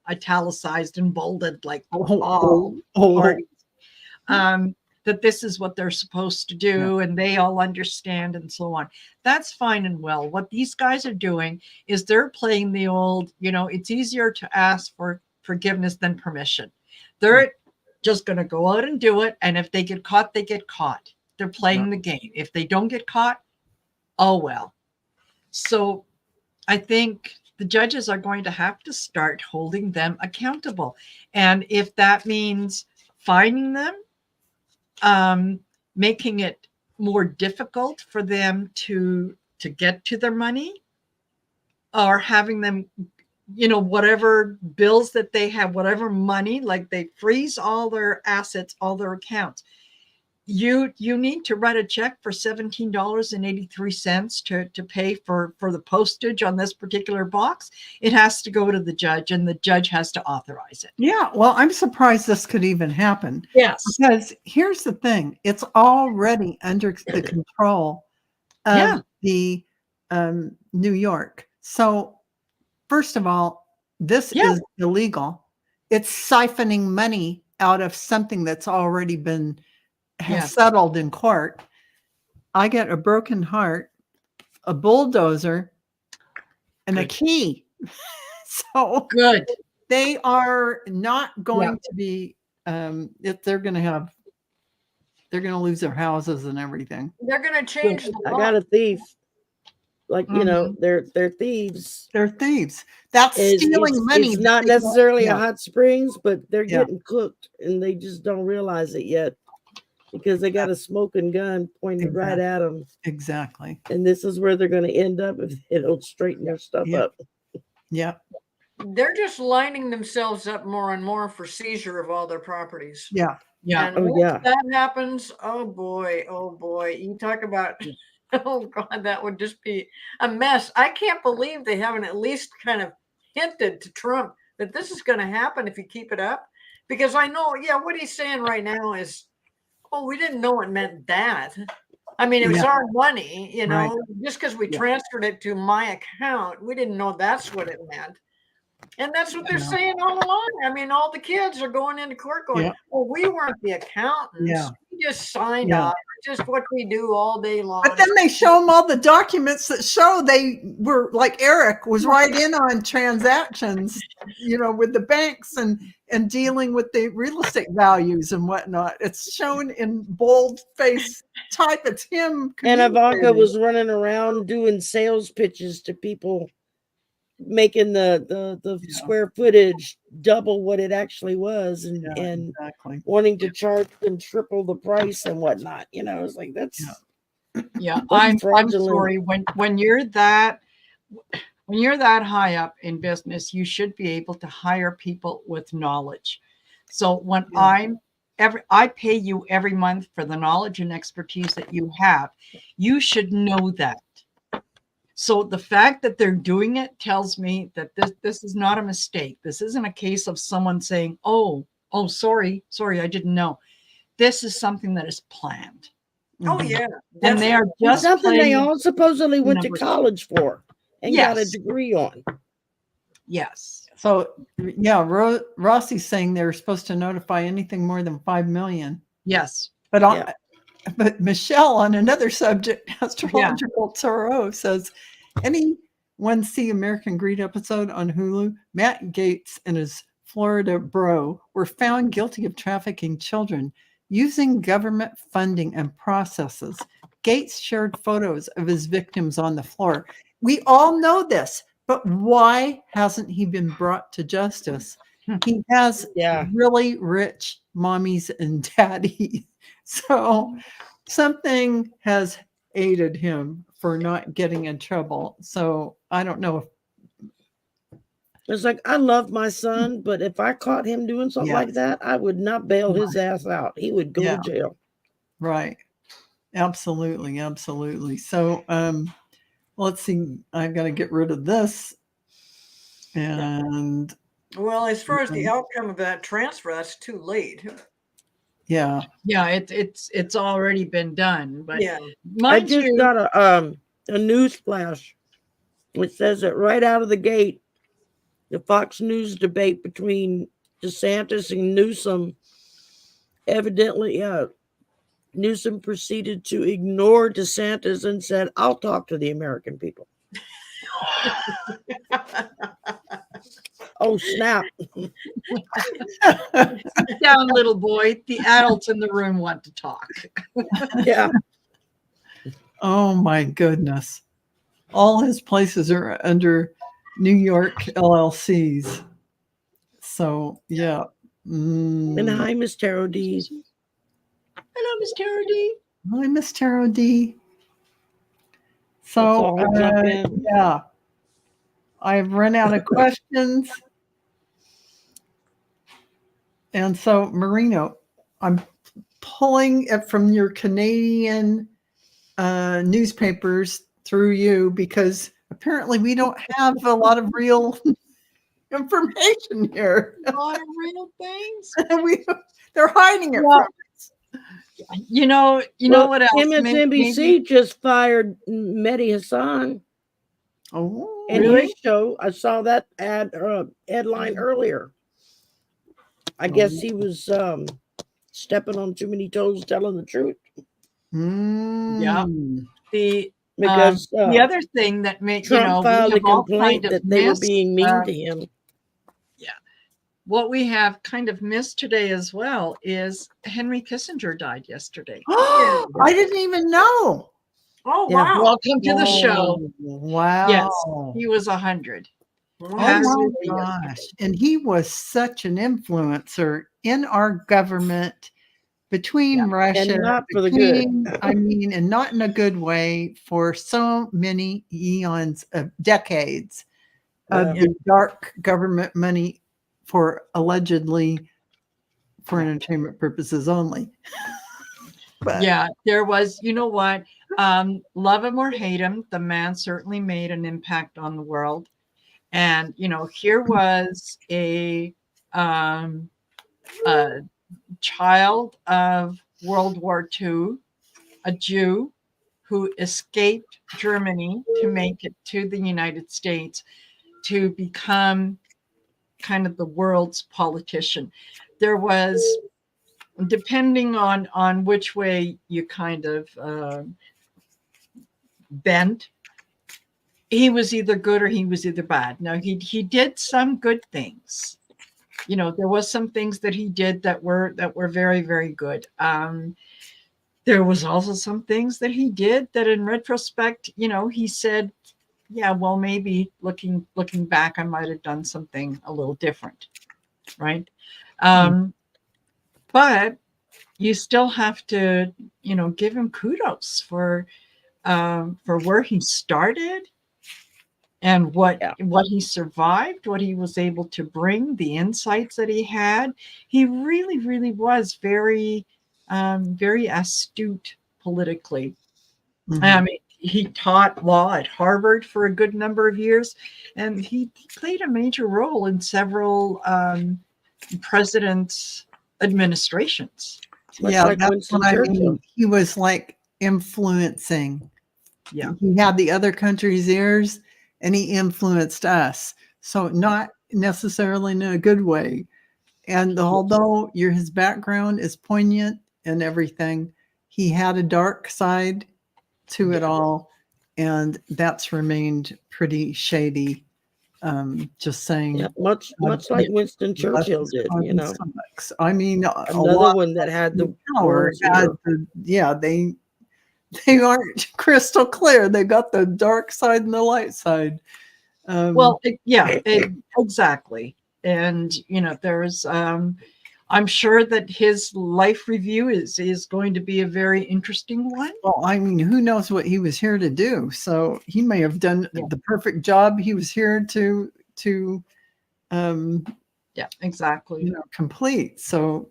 italicized and bolded, like all parties, that this is what they're supposed to do, and they all understand and so on. That's fine and well. What these guys are doing is they're playing the old, it's easier to ask for forgiveness than permission. They're just going to go out and do it. And if they get caught, they get caught. They're playing the game. If they don't get caught, oh well. So I think the judges are going to have to start holding them accountable. And if that means fining them, making it more difficult for them to get to their money, or having them, whatever bills that they have, whatever money, like they freeze all their assets, all their accounts. You need to write a check for $17.83 to pay for the postage on this particular box. It has to go to the judge, and the judge has to authorize it. Yeah, well, I'm surprised this could even happen. Yes. Because here's the thing. It's already under the control of the New York. So first of all, this is illegal. It's siphoning money out of something that's already been settled in court. I get a broken heart, a bulldozer, and a key. So good. They are not going to be, if they're going to lose their houses and everything. They're going to change the law. I got a thief. Like, they're thieves. They're thieves. That's stealing money. It's not necessarily a hot springs, but they're getting cooked, and they just don't realize it yet, because they got a smoking gun pointed right at them. Exactly. And this is where they're going to end up if they don't straighten their stuff up. Yeah. They're just lining themselves up more and more for seizure of all their properties. Yeah. Yeah. And once that happens, oh boy. You talk about, oh God, that would just be a mess. I can't believe they haven't at least kind of hinted to Trump that this is going to happen if you keep it up. Because I know, what he's saying right now is, oh, we didn't know it meant that. I mean, it was our money, just because we transferred it to my account, we didn't know that's what it meant. And that's what they're saying all along. I mean, all the kids are going into court going, well, we weren't the accountants. We just signed off. Just what we do all day long. But then they show them all the documents that show they were, like Eric was right in on transactions, with the banks and dealing with the real estate values and whatnot. It's shown in bold face type. It's him. And Ivanka was running around doing sales pitches to people, making the square footage double what it actually was, and wanting to charge them triple the price and whatnot. It's like that's I'm sorry, when you're that high up in business, you should be able to hire people with knowledge. So when I pay you every month for the knowledge and expertise that you have, you should know that. So the fact that they're doing it tells me that this is not a mistake. This isn't a case of someone saying, oh, sorry, I didn't know. This is something that is planned. Oh, yeah. And they are just something they all supposedly went to college for and got a degree on. Yes. So, Rossi's saying they're supposed to notify anything more than 5 million. Yes. But Michelle, on another subject, Astrological Tarot, says, anyone see American Greed episode on Hulu? Matt Gaetz and his Florida bro were found guilty of trafficking children using government funding and processes. Gaetz shared photos of his victims on the floor. We all know this. But why hasn't he been brought to justice? He has Yeah. really rich mommies and daddies. So something has aided him for not getting in trouble. So I don't know if It's like, I love my son, but if I caught him doing something like Yes. that, I would not bail his ass out. He would go Yeah. to jail. right. Absolutely, absolutely. So let's see. I've got to get rid of this. And Well, as far as the outcome of that transfer, that's too late. yeah. Yeah, it's already been done. But Yeah. I mind just you, got a news flash which says that right out of the gate, the Fox News debate between DeSantis and Newsom, evidently Newsom proceeded to ignore DeSantis and said, I'll talk to the American people. Oh, snap. sit down, little boy. The adults in the room want to talk. Yeah. Oh my goodness. All his places are under New York LLCs. So yeah. And hi, Miss Taro D. Hello, Miss Tara D. Hi, Miss Taro D. Let's So all jump in. yeah. I've run out of questions. And so, Marino, I'm pulling it from your Canadian newspapers through you because apparently we don't have a lot of real information here. A lot of real things. They're hiding it Well, from us. You know Well, what else? MSNBC just fired Mehdi Hassan. Oh, And Really? his show, I saw that headline earlier. I guess he was stepping on too many toes, telling the truth. Yeah. The Because the other thing that made Trump filed we a have all complaint kind of that they were missed, being mean to him. what we have kind of missed today as well is Henry Kissinger died yesterday. I didn't even know. Oh, Yeah. wow. Welcome to the show. Wow. Yes, he was 100. Oh Absolutely, my yes. gosh. And he was such an influencer in our government between Russia, And not for the good. I mean, and not in a good way for so many eons of decades of Yeah. the dark government money for allegedly for entertainment purposes only. But Yeah, there was, you know what? Love him or hate him, the man certainly made an impact on the world. And, here was a child of World War II, a Jew who escaped Germany to make it to the United States to become kind of the world's politician. There was, depending on which way you kind of bent, he was either good or he was either bad. Now he did some good things. There was some things that he did that were very, very good. There was also some things that he did that in retrospect, he said, yeah, well, maybe looking back, I might have done something a little different. Right. But you still have to, give him kudos for where he started and what he survived, what he was able to bring, the insights that he had. He really, really was very, very astute politically. I mean, he taught law at Harvard for a good number of years, and he played a major role in several presidents' administrations. Much yeah, like that's Winston what I Churchill. mean. He was like influencing. Yeah. He had the other country's ears and he influenced us. So not necessarily in a good way. And although his background is poignant and everything, he had a dark side to it all. And that's remained pretty shady. Just saying. Yeah, much like Winston Churchill did, I mean, another one that had the power. They aren't crystal clear. They got the dark side and the light side. Well, exactly. And, there's, I'm sure that his life review is going to be a very interesting one. Well, I mean, who knows what he was here to do? So he may have done the perfect job. He was here to exactly. Complete. So,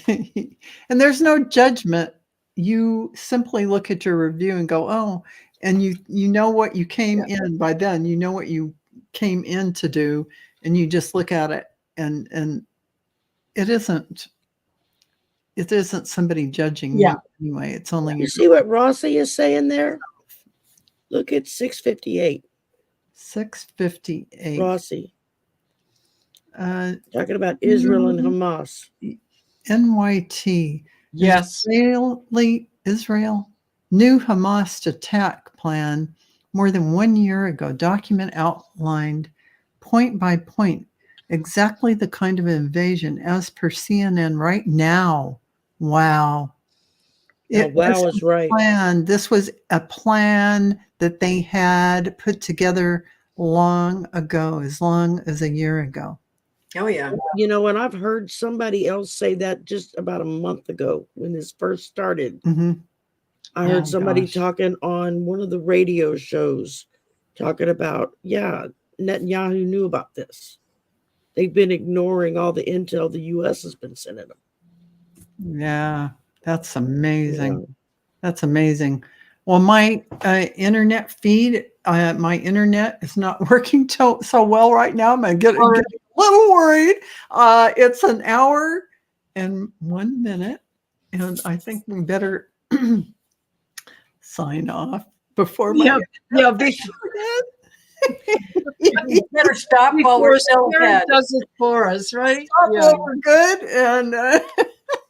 and there's no judgment. You simply look at your review and go, oh, and you know what you came in by then. You know what you came in to do, and you just look at it, and it isn't somebody judging you anyway. It's only you see what Rossi is saying there. Look at 658. 658. Rossi. Talking about Israel and Hamas. NYT. Yes. Israel new Hamas attack plan more than 1 year ago. Document outlined point by point exactly the kind of invasion as per CNN right now. Wow. Wow is right. This was a plan that they had put together long ago, as long as a year ago. Oh, yeah. And I've heard somebody else say that just about a month ago when this first started. I heard somebody talking on one of the radio shows talking about, Netanyahu knew about this. They've been ignoring all the intel the U.S. has been sending them. Yeah, that's amazing. Yeah. That's amazing. Well, my internet feed, my internet is not working so well right now. I'm getting a little worried. It's an hour and 1 minute, and I think we better sign off before my you better stop while we're still ahead. Does it for us, right? While we're good, and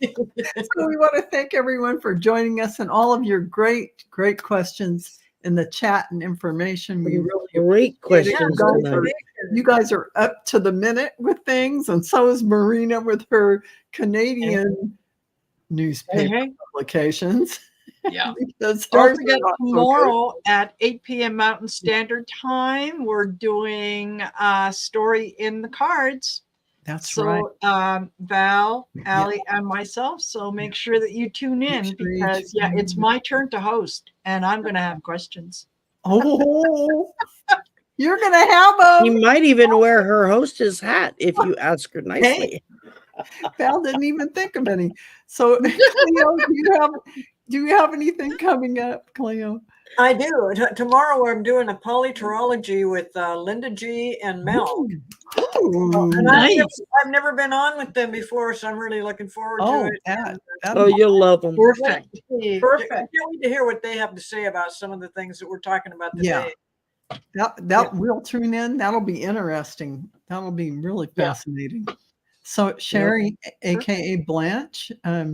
so we want to thank everyone for joining us and all of your great questions in the chat and information. We really great questions. You guys are up to the minute with things, and so is Marina with her Canadian newspaper publications. Yeah. Don't forget, tomorrow at 8 p.m. Mountain Standard Time, we're doing a story in the cards. That's right. Val, Aley, and myself. So make sure that you tune in because it's my turn to host, and I'm going to have questions. Oh, you're going to have them. You might even wear her hostess hat if you ask her nicely. Val didn't even think of any. So, Cleo, do you have anything coming up, Cleo? I do. Tomorrow I'm doing a polyterology with Linda G. and Mel. And I've never been on with them before, so I'm really looking forward to it. You'll love them. Perfect. Perfect. I can't wait to hear what they have to say about some of the things that we're talking about today. We'll tune in. That'll be interesting. That'll be really fascinating. So Shari, aka Blanche, I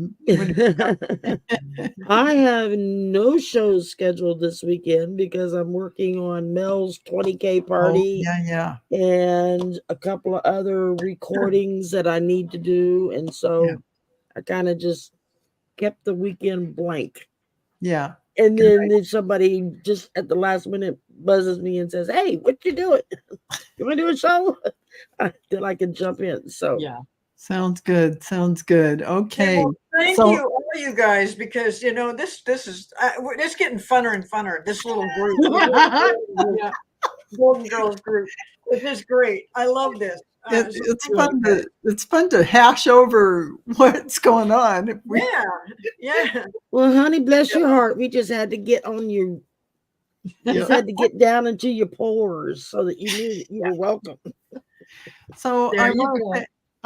have no shows scheduled this weekend because I'm working on Mel's 20K party. And a couple of other recordings that I need to do, and so I kind of just kept the weekend blank. Yeah. And then if somebody just at the last minute buzzes me and says, "Hey, what you doing? You want to do a show?" Then I can jump in. So sounds good. Okay. Well, thank you, all you guys, because this is it's getting funner and funner. This little group, Golden Girls group, it is great. I love this. It's fun to hash over what's going on. Well, honey, bless your heart. We just had to get on you. Just had to get down into your pores so that you knew that you were welcome. So I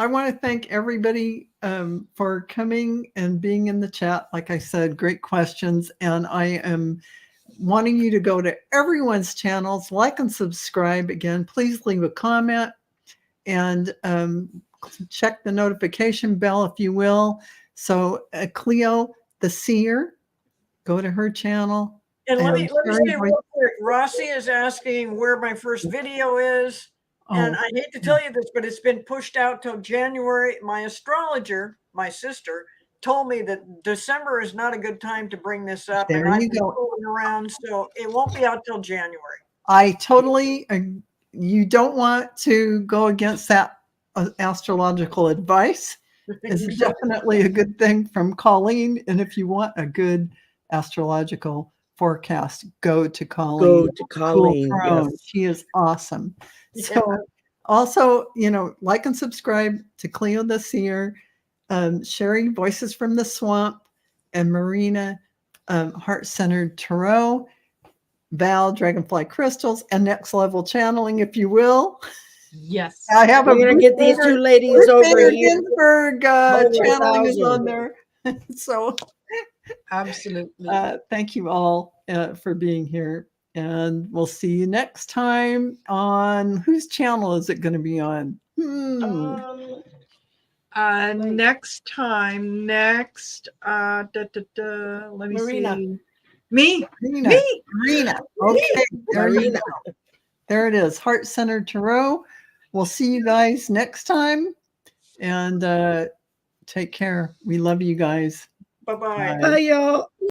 want to thank everybody for coming and being in the chat. Like I said, great questions. And I am wanting you to go to everyone's channels, like and subscribe. Again, please leave a comment and check the notification bell, if you will. So Cleo, the seer, go to her channel. And let me say real quick, Rossi is asking where my first video is. And I hate to tell you this, but it's been pushed out till January. My astrologer, my sister, told me that December is not a good time to bring this up. And I've been going around, so it won't be out till January. I totally you don't want to go against that astrological advice. It's definitely a good thing from Colleen. And if you want a good astrological forecast, go to Colleen. Go to Colleen. Throne. Yes. She is awesome. So also, like and subscribe to Cleo the Seer, Shari, Voices from the Swamp, and Marina, Heart-Centered Tarot, Val, Dragonfly Crystals, and Next Level Channeling, if you will. Yes. I have We're going to get these two ladies over Bader here. Ginsburg Over channeling is 1,000. on there. So Absolutely. thank you all for being here. And we'll see you next time on whose channel is it going to be on? Next time, let me Marina. see. Me. Marina. Okay. There you Marina. go. There it is. Heart-Centered Tarot. We'll see you guys next time. And take care. We love you guys. Bye-bye. Bye, y'all.